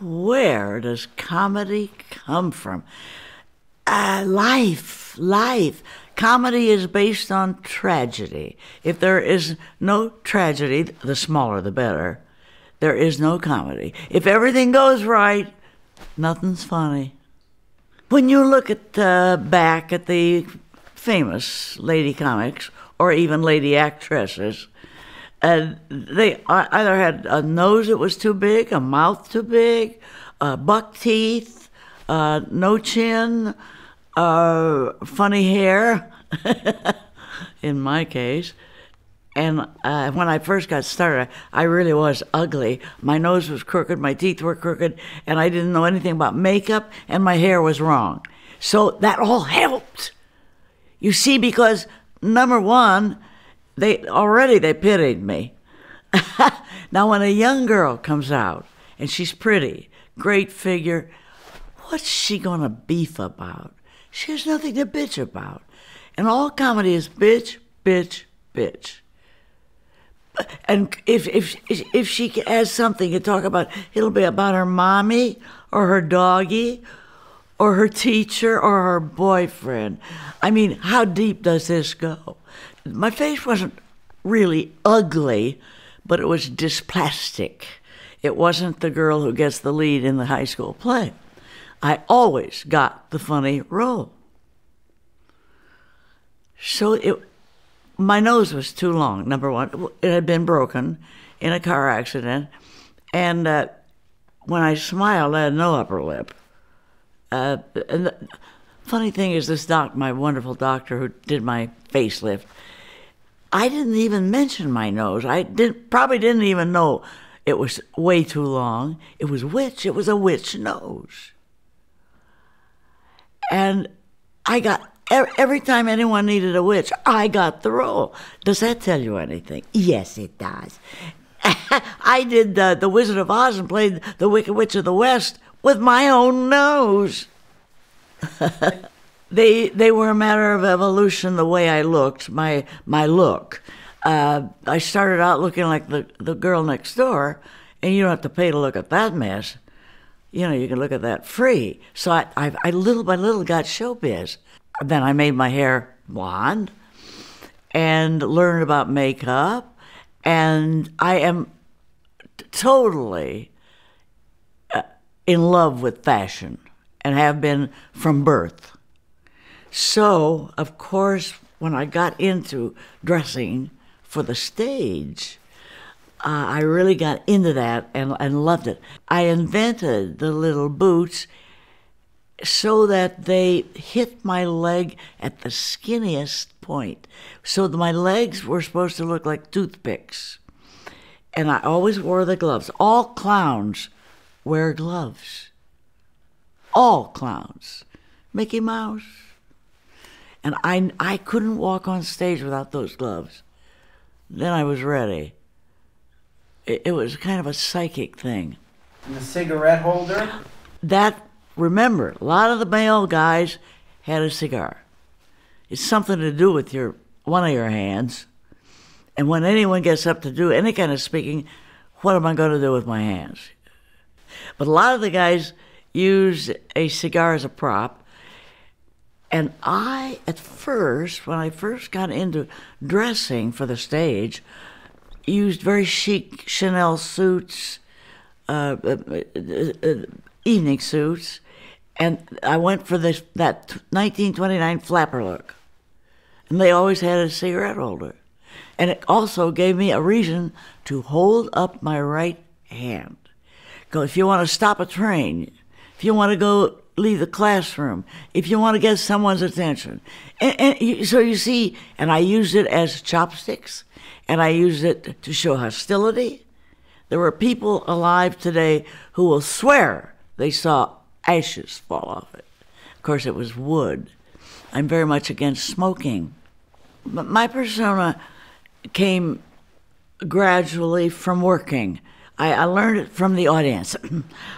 Where does comedy come from? Life. Comedy is based on tragedy. If there is no tragedy, the smaller the better, there is no comedy. If everything goes right, nothing's funny. When you look at back at the famous lady comics or even lady actresses, they either had a nose that was too big, a mouth too big, buck teeth, no chin, funny hair, in my case. And when I first got started, I really was ugly. My nose was crooked, my teeth were crooked, and I didn't know anything about makeup, and my hair was wrong. So that all helped. You see, because number one, they pitied me. Now, when a young girl comes out and she's pretty, great figure, what's she gonna beef about? She has nothing to bitch about. And all comedy is bitch, bitch, bitch. And if she has something to talk about, it'll be about her mommy or her doggy or her teacher or her boyfriend. I mean, how deep does this go? My face wasn't really ugly, but it was dysplastic. It wasn't the girl who gets the lead in the high school play. I always got the funny role. So my nose was too long, number one. It had been broken in a car accident. And when I smiled, I had no upper lip. And the funny thing is, my wonderful doctor who did my facelift, I didn't even mention my nose. I probably didn't even know it was way too long. It was a witch nose. And I got, every time anyone needed a witch, I got the role. Does that tell you anything? Yes, it does. I did the Wizard of Oz and played the Wicked Witch of the West with my own nose. They were a matter of evolution, the way I looked, my look. I started out looking like the girl next door, and you don't have to pay to look at that mess. You know, you can look at that free. So I little by little got showbiz. Then I made my hair blonde and learned about makeup, and I am totally in love with fashion and have been from birth. So, of course, when I got into dressing for the stage, I really got into that and loved it. I invented the little boots so that they hit my leg at the skinniest point. So my legs were supposed to look like toothpicks. And I always wore the gloves. All clowns wear gloves. All clowns. Mickey Mouse. And I couldn't walk on stage without those gloves. Then I was ready. It was kind of a psychic thing. And the cigarette holder? Remember, a lot of the male guys had a cigar. It's something to do with one of your hands. And when anyone gets up to do any kind of speaking, what am I going to do with my hands? But a lot of the guys use a cigar as a prop. And at first, when I first got into dressing for the stage, used very chic Chanel suits, evening suits, and I went for that 1929 flapper look. And they always had a cigarette holder. And it also gave me a reason to hold up my right hand. Go, if you want to stop a train, if you want to go leave the classroom, if you want to get someone's attention. So you see, and I used it as chopsticks, and I used it to show hostility. There were people alive today who will swear they saw ashes fall off it. Of course, it was wood. I'm very much against smoking. But my persona came gradually from working. I learned it from the audience.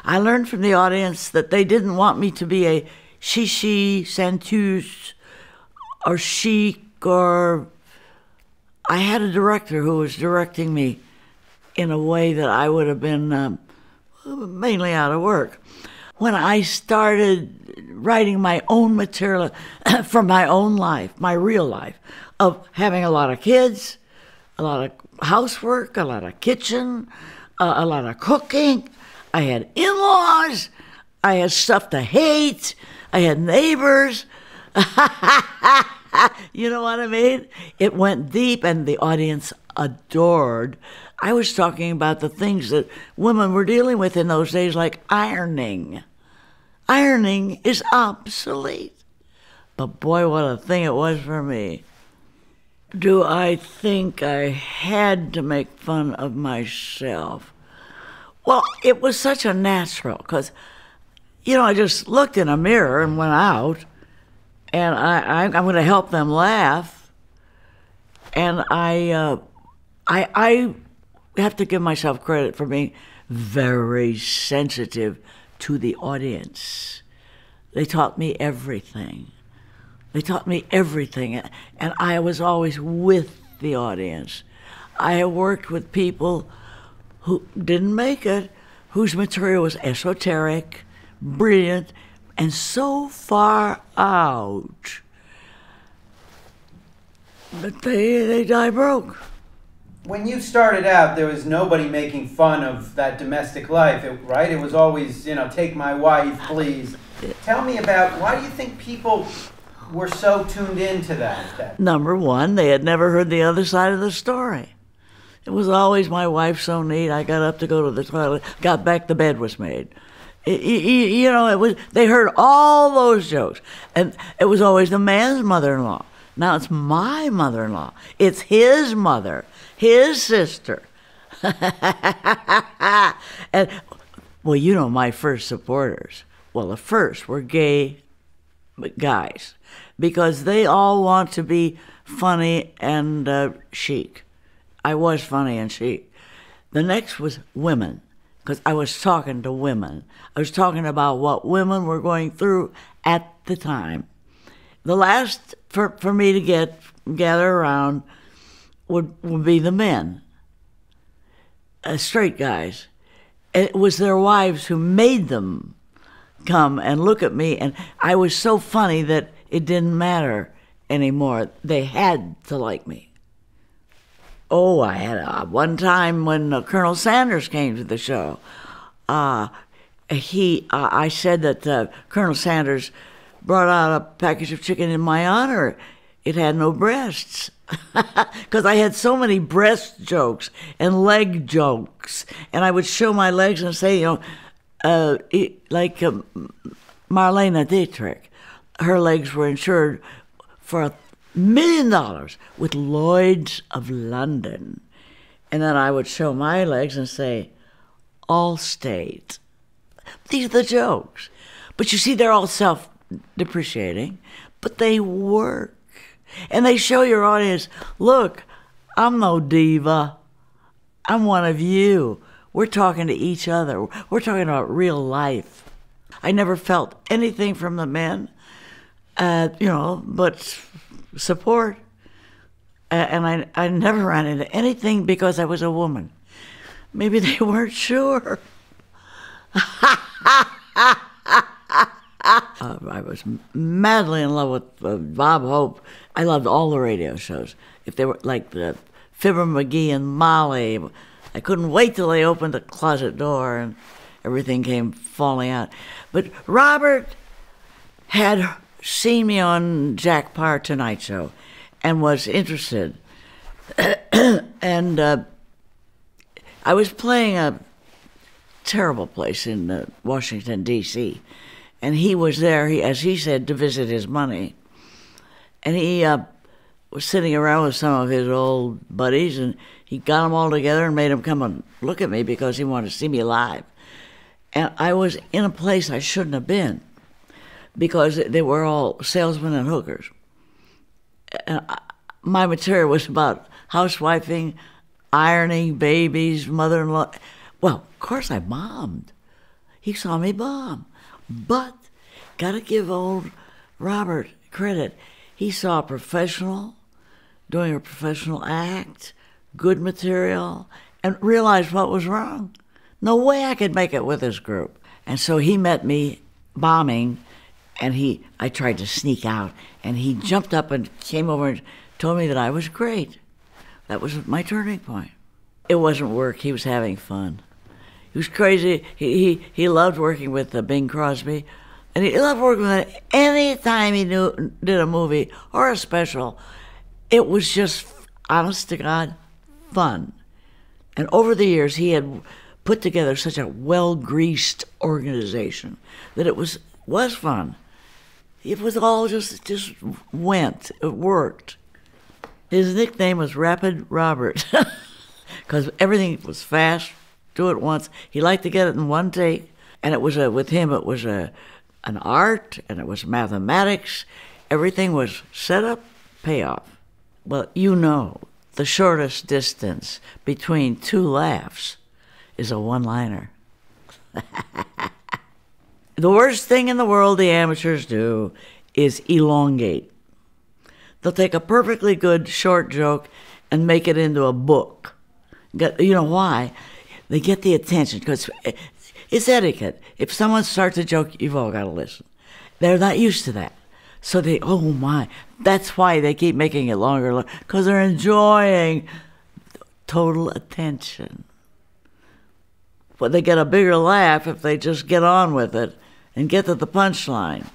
I learned from the audience that they didn't want me to be a chichi, senteuse, or chic, or... I had a director who was directing me in a way that I would have been mainly out of work. When I started writing my own material from my own life, my real life, of having a lot of kids, a lot of housework, a lot of kitchen, a lot of cooking. I had in-laws. I had stuff to hate. I had neighbors. You know what I mean? It went deep, and the audience adored. I was talking about the things that women were dealing with in those days, like ironing. Ironing is obsolete. But boy, what a thing it was for me. Do I think I had to make fun of myself? Well, it was such a natural, because, I just looked in a mirror and went out, and I'm going to help them laugh. And I have to give myself credit for being very sensitive to the audience. They taught me everything. And I was always with the audience. I worked with people who didn't make it, whose material was esoteric, brilliant, and so far out. But they die broke. When you started out, there was nobody making fun of that domestic life, right? It was always, take my wife, please. Tell me about, why do you think people were so tuned into that? Number one, they had never heard the other side of the story. It was always, my wife's so neat, I got up to go to the toilet, got back, the bed was made. It was, they heard all those jokes. And it was always the man's mother-in-law. Now it's my mother-in-law. It's his mother, his sister. And, my first supporters, the first were gay guys, because they all want to be funny and chic. I was funny and chic. The next was women, because I was talking to women. I was talking about what women were going through at the time. The last for me to gather around would be the men, straight guys. It was their wives who made them come and look at me, and I was so funny that it didn't matter anymore. They had to like me. Oh, I had one time when Colonel Sanders came to the show. I said that Colonel Sanders brought out a package of chicken in my honor. It had no breasts. Because I had so many breast jokes and leg jokes. And I would show my legs and say, like Marlene Dietrich, her legs were insured for $1 million with Lloyd's of London. And then I would show my legs and say, Allstate. These are the jokes. But you see, they're all self-depreciating, but they work. And they show your audience, look, I'm no diva. I'm one of you. We're talking to each other. We're talking about real life. I never felt anything from the men, but support. And I never ran into anything because I was a woman. Maybe they weren't sure. I was madly in love with Bob Hope. I loved all the radio shows. If they were like the Fibber McGee and Molly, I couldn't wait till they opened the closet door and everything came falling out. But Robert had seen me on Jack Paar Tonight Show and was interested. And I was playing a terrible place in Washington, D.C., and he was there, as he said, to visit his money. And he was sitting around with some of his old buddies, and he got them all together and made them come and look at me because he wanted to see me live. And I was in a place I shouldn't have been because they were all salesmen and hookers. And my material was about housewifing, ironing, babies, mother-in-law. Well, of course I bombed. He saw me bomb. But got to give old Robert credit. He saw a professional doing a professional act, good material, and realized what was wrong. No way I could make it with this group. And so he met me bombing, and I tried to sneak out, and he jumped up and came over and told me that I was great. That was my turning point. It wasn't work. He was having fun. He was crazy. He loved working with Bing Crosby, and he loved working with him. Any time he did a movie or a special, it was just, honest to God, fun. And over the years, he had put together such a well-greased organization that it was fun. It was all just went. It worked. His nickname was Rapid Robert because everything was fast, do it once. He liked to get it in one take, and it was with him. It was an art, and it was mathematics. Everything was set up, payoff. Well, the shortest distance between two laughs is a one-liner. The worst thing in the world the amateurs do is elongate. They'll take a perfectly good short joke and make it into a book. You know why? They get the attention, because it's etiquette. If someone starts a joke, you've all got to listen. They're not used to that. So oh my, that's why they keep making it longer, because they're enjoying total attention. But they get a bigger laugh if they just get on with it and get to the punchline.